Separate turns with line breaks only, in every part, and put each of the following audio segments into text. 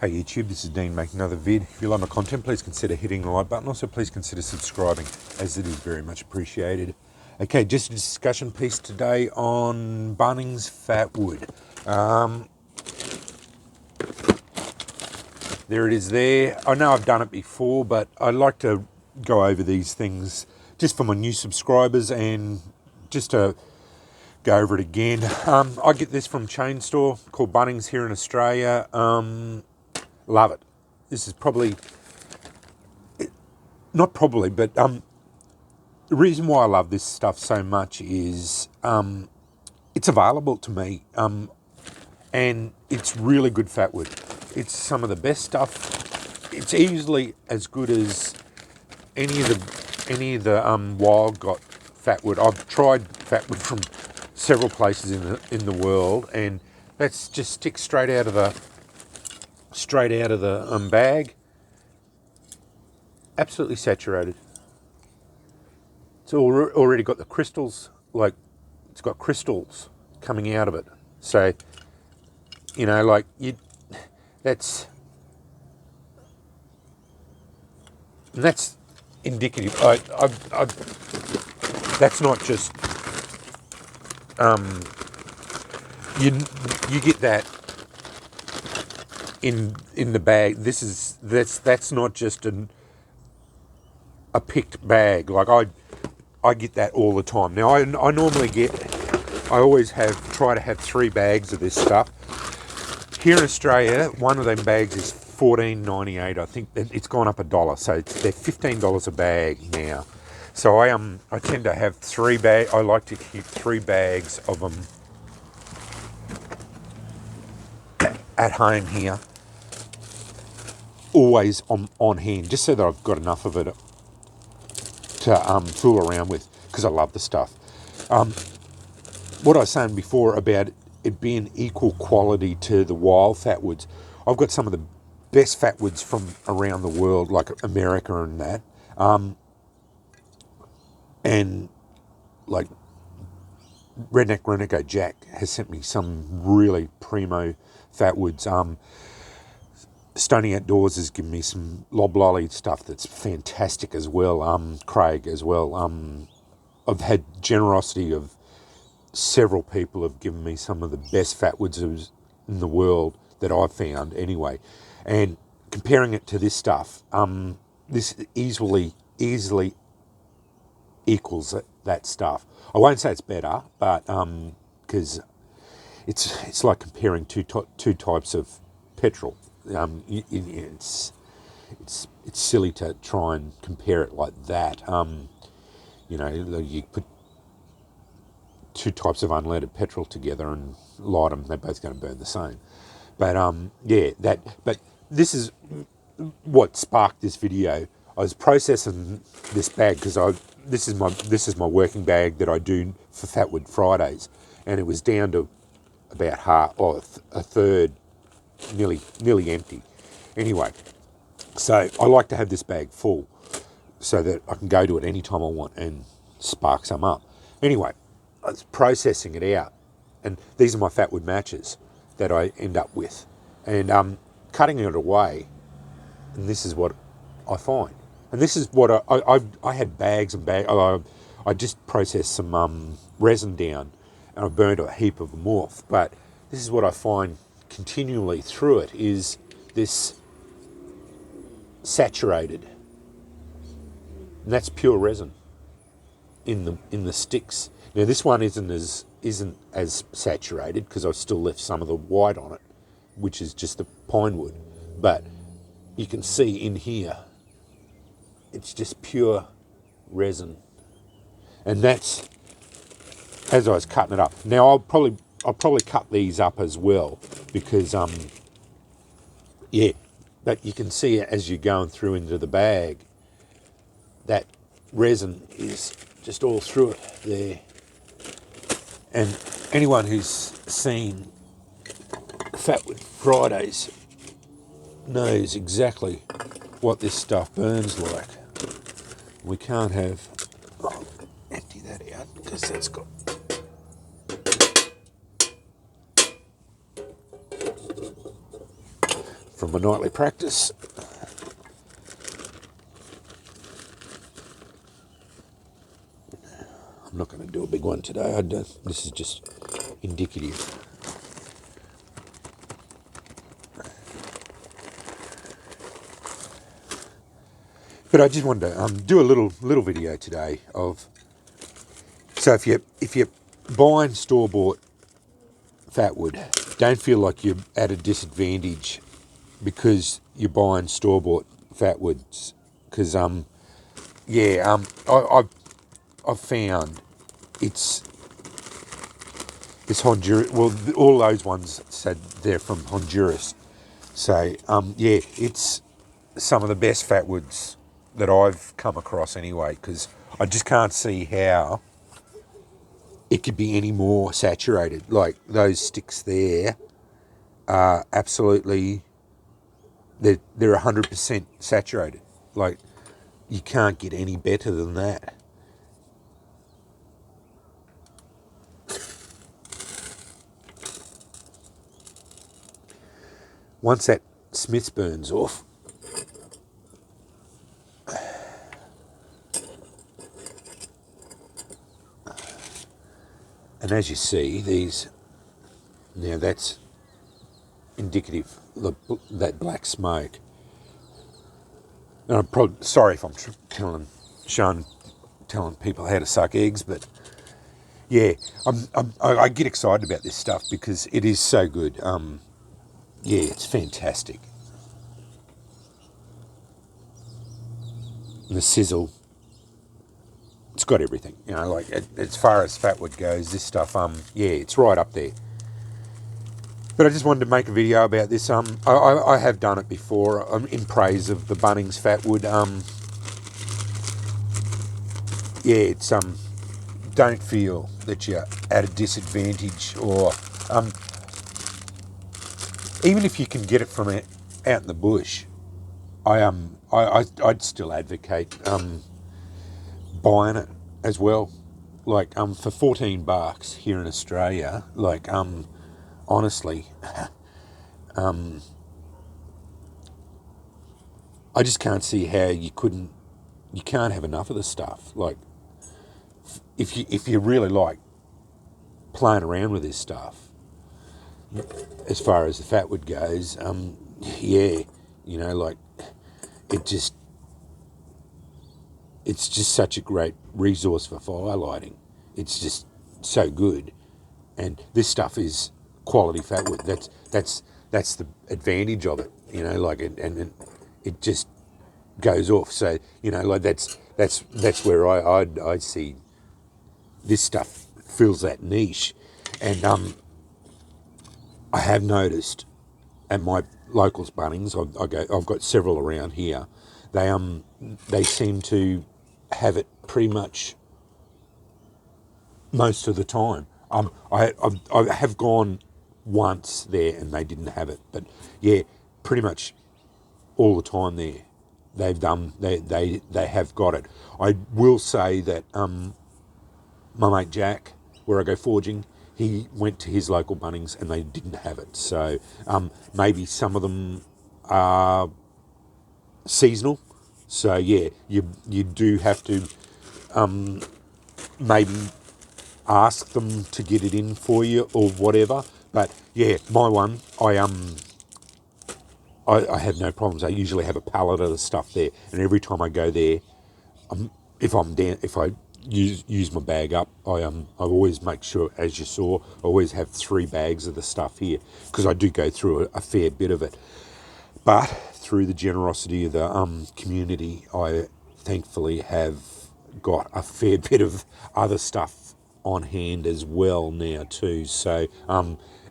Hey YouTube, this is Dean making another vid. If you like my content, please consider hitting the like button. Also, please consider subscribing, as it is very much appreciated. Okay, just a discussion piece today on Bunning's fatwood. There it is there. I know I've done it before, but I like to go over these things just for my new subscribers and just to go over it again. I get this from a chain store called Bunnings here in Australia. Love it. This is probably, not probably, but the reason why I love this stuff so much is it's available to me, and it's really good fatwood. It's some of the best stuff. It's easily as good as any of the wild got fatwood. I've tried fatwood from several places in the world, and that's just stick straight out of the bag. Absolutely saturated. It's already got the crystals, like it's got crystals coming out of it. So, you know, like that's indicative. That's not just you get that in the bag. That's not just a picked bag. Like I get that all the time. Now I normally always try to have 3 bags of this stuff. Here in Australia, one of them bags is $14.98. I think it's gone up $1, so they're $15 a bag now. So I tend to have 3 bags. I like to keep 3 bags of them at home here, always on hand, just so that I've got enough of it to fool around with, because I love the stuff. What I was saying before about it being equal quality to the wild fatwoods, I've got some of the best fatwoods from around the world, like America and that, and like Redneck Renegade Jack has sent me some really primo fatwoods. Stony Outdoors has given me some loblolly stuff that's fantastic as well. Craig as well. I've had generosity of several people have given me some of the best fatwoods in the world that I've found anyway. And comparing it to this stuff, this easily equals that stuff. I won't say it's better, but because it's like comparing two types of petrol. It's silly to try and compare it like that. You know, you put 2 types of unleaded petrol together and light them, they're both going to burn the same. But but this is what sparked this video. I was processing this bag because this is my working bag that I do for Fatwood Fridays, and it was down to about half or a third, nearly empty. Anyway, so I like to have this bag full so that I can go to it any time I want and spark some up. Anyway, I was processing it out, and these are my fatwood matches that I end up with, and cutting it away, and this is what I find. And this is what I had bags and bags. I just processed some resin down, and I burned a heap of them off. But this is what I find continually through it is this saturated, and that's pure resin in the sticks. Now this one isn't as saturated because I've still left some of the white on it, which is just the pine wood. But you can see in here, it's just pure resin, and that's as I was cutting it up. Now I'll probably cut these up as well because but you can see it as you're going through into the bag. That resin is just all through it there. And anyone who's seen Fatwood Fridays knows exactly what this stuff burns like. We can't have... I'll empty that out because that's got... from my nightly practice. I'm not going to do a big one today. This is just indicative. But I just wanted to do a little video today of, so if you're buying store-bought fatwood, don't feel like you're at a disadvantage because you're buying store-bought fatwoods. Because I've found it's Honduras. Well, all those ones said they're from Honduras. So it's some of the best fatwoods that I've come across anyway, because I just can't see how it could be any more saturated. Like, those sticks there are absolutely, they're 100% saturated. Like, you can't get any better than that. Once that Smiths burns off, and as you see, these, now that's indicative, that black smoke. And I'm probably sorry if I'm telling people how to suck eggs, but yeah, I get excited about this stuff because it is so good. Yeah, it's fantastic. And the sizzle, it's got everything. You know, like as far as fatwood goes, this stuff, yeah, it's right up there. But I just wanted to make a video about this. I have done it before in praise of the Bunnings fatwood. Yeah, it's don't feel that you're at a disadvantage, or even if you can get it from out in the bush. I'd still advocate buying it as well. Like for $14 here in Australia, like honestly, I just can't see how you can't have enough of the stuff. Like, if you really like playing around with this stuff, as far as the fatwood goes, yeah, you know, like it's just such a great resource for firelighting. It's just so good, and this stuff is quality fatwood. That's the advantage of it, you know. Like and it just goes off. So you know, like that's where I see this stuff fills that niche, and I have noticed at my locals Bunnings, I've got several around here. They seem to have it pretty much most of the time. I have gone once there and they didn't have it, but yeah, pretty much all the time there, they have got it. I will say that my mate Jack, where I go forging, he went to his local Bunnings and they didn't have it. So maybe some of them are seasonal. So yeah, you do have to maybe ask them to get it in for you or whatever. But yeah, my one, I have no problems. I usually have a pallet of the stuff there, and every time I go there, if I use my bag up, I always make sure, as you saw, I always have 3 bags of the stuff here, because I do go through a fair bit of it. But through the generosity of the community, I thankfully have got a fair bit of other stuff on hand as well now too. So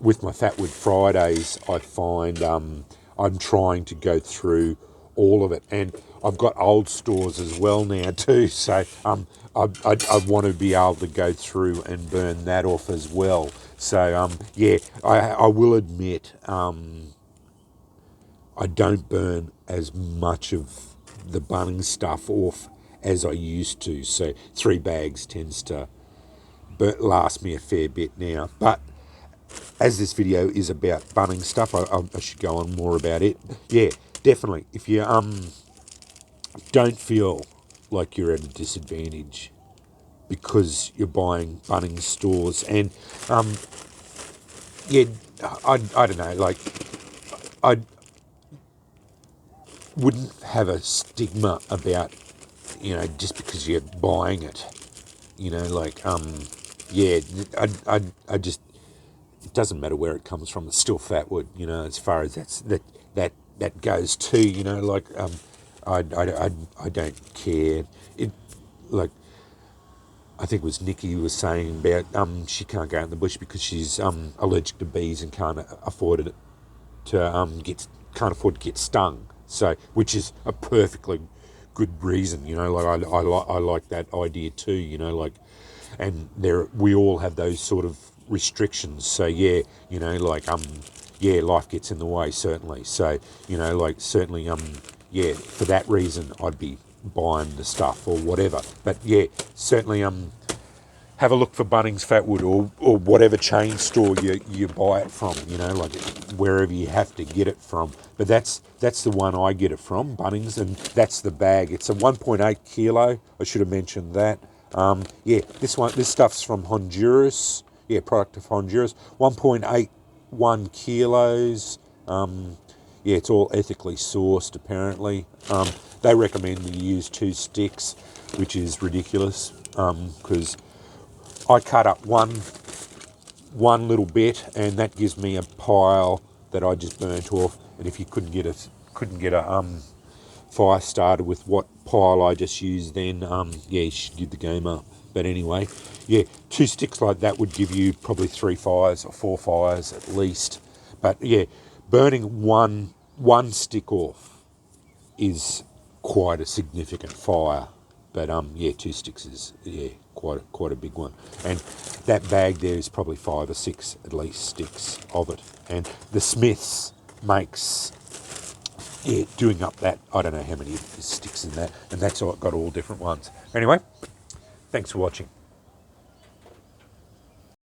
with my Fatwood Fridays, I find I'm trying to go through all of it, and I've got old stores as well now too. So I want to be able to go through and burn that off as well. So yeah, I will admit I don't burn as much of the Bunning stuff off as I used to. So 3 bags tends to last me a fair bit now. But as this video is about Bunning stuff, I should go on more about it. Yeah, definitely. If you don't feel like you're at a disadvantage because you're buying Bunnings stores, and yeah, I don't know, like I wouldn't have a stigma about, just because you're buying it, like yeah, I just, it doesn't matter where it comes from. It's still fatwood, as far as that goes too. Like I don't care. It, like, I think it was Nikki who was saying about she can't go out in the bush because she's allergic to bees and can't afford it to can't afford to get stung. So, which is a perfectly good reason. Like I like that idea too. Like, and we all have those sort of restrictions. So yeah, like yeah, life gets in the way, certainly. So like, certainly yeah, for that reason I'd be buying the stuff or whatever. But yeah, certainly have a look for Bunnings Fatwood, or whatever chain store you buy it from, like wherever you have to get it from. But that's the one I get it from, Bunnings, and that's the bag. It's a 1.8 kilo. I should have mentioned that. Yeah, this stuff's from Honduras. Yeah, product of Honduras. 1.81 kilos. Yeah, it's all ethically sourced, apparently. They recommend we use 2 sticks, which is ridiculous, because I cut up one little bit, and that gives me a pile that I just burnt off. And if you couldn't get a fire started with what pile I just used, then yeah, you should give the game up. But anyway, yeah, 2 sticks like that would give you probably 3 fires or 4 fires at least. But yeah, burning one stick off is quite a significant fire. But yeah, 2 sticks is, yeah, quite a big one. And that bag there is probably 5 or 6 at least sticks of it. And the Smiths makes, yeah, doing up that, I don't know how many sticks in that, and that's got all different ones. Anyway, thanks for watching.